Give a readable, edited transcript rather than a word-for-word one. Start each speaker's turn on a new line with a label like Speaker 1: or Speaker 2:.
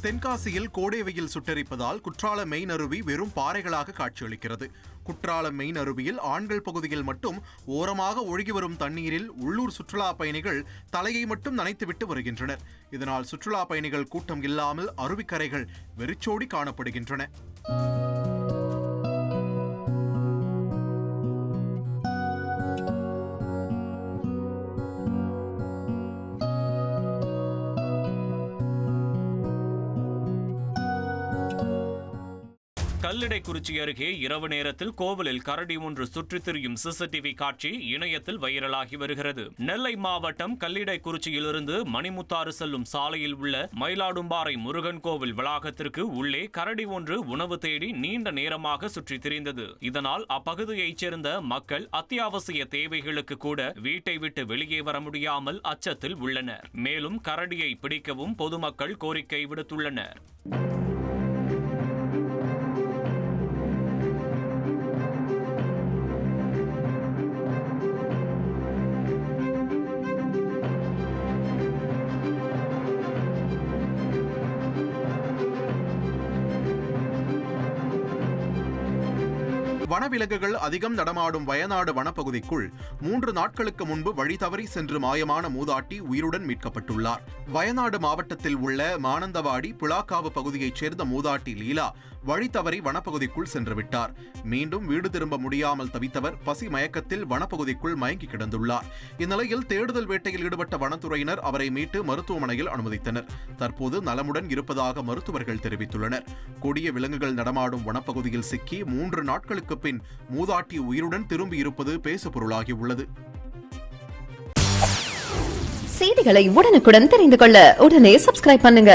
Speaker 1: தென்காசியில் கோடை வெயில் சுட்டெரிப்பதால் குற்றால மெயின் அருவி வெறும் பாறைகளாக காட்சியளிக்கிறது. குற்றால மெயின் அருவியில் ஆண்கள் பகுதியில் மட்டும் ஓரமாக ஒழுகி வரும் தண்ணீரில் உள்ளூர் சுற்றுலா பயணிகள் தலையை மட்டும் நனைத்துவிட்டு வருகின்றனர். இதனால் சுற்றுலா பயணிகள் கூட்டம் இல்லாமல் அருவிக்கரைகள் வெறிச்சோடி காணப்படுகின்றன.
Speaker 2: கல்லிடைக்குறிச்சி அருகே இரவு நேரத்தில் கோவிலில் கரடி ஒன்று சுற்றித் திரியும் சிசிடிவி காட்சி இணையத்தில் வைரலாகி வருகிறது. நெல்லை மாவட்டம் கல்லிடைக்குறிச்சியிலிருந்து மணிமுத்தாறு செல்லும் சாலையில் உள்ள மயிலாடும்பாறை முருகன் கோவில் வளாகத்திற்கு உள்ளே கரடி ஒன்று உணவு தேடி நீண்ட நேரமாக சுற்றித் திரிந்தது. இதனால் அப்பகுதியைச் சேர்ந்த மக்கள் அத்தியாவசிய தேவைகளுக்கு கூட வீட்டை விட்டு வெளியே வர முடியாமல் அச்சத்தில் உள்ளனர். மேலும் கரடியை பிடிக்கவும் பொதுமக்கள் கோரிக்கை விடுத்துள்ளனர்.
Speaker 1: வனவிலங்குகள் அதிகம் நடமாடும் வயநாடு வனப்பகுதிக்குள் 3 நாட்களுக்கு முன்பு வழி தவறி சென்று மாயமான மூதாட்டி உயிருடன் மீட்கப்பட்டுள்ளார். வயநாடு மாவட்டத்தில் உள்ள மானந்தவாடி புலாக்காவு பகுதியைச் சேர்ந்த மூதாட்டி லீலா வழி தவறி வனப்பகுதிக்குள் சென்று விட்டார். மீண்டும் வீடு திரும்ப முடியாமல் தவித்தவர் பசி மயக்கத்தில் வனப்பகுதிக்குள் மயங்கி கிடந்துள்ளார். இந்நிலையில் தேடுதல் வேட்டையில் ஈடுபட்ட வனத்துறையினர் அவரை மீட்டு மருத்துவமனையில் அனுமதித்தனர். தற்போது நலமுடன் இருப்பதாக மருத்துவர்கள் தெரிவித்துள்ளனர். கொடிய விலங்குகள் நடமாடும் வனப்பகுதியில் சிக்கி 3 நாட்களுக்கு பின் மூதாட்டி உயிருடன் திரும்பி இருப்பது பேசுபொருளாகி உள்ளது.
Speaker 3: செய்திகளை உடனுக்குடன் தெரிந்து கொள்ள உடனே சப்ஸ்கிரைப் பண்ணுங்க.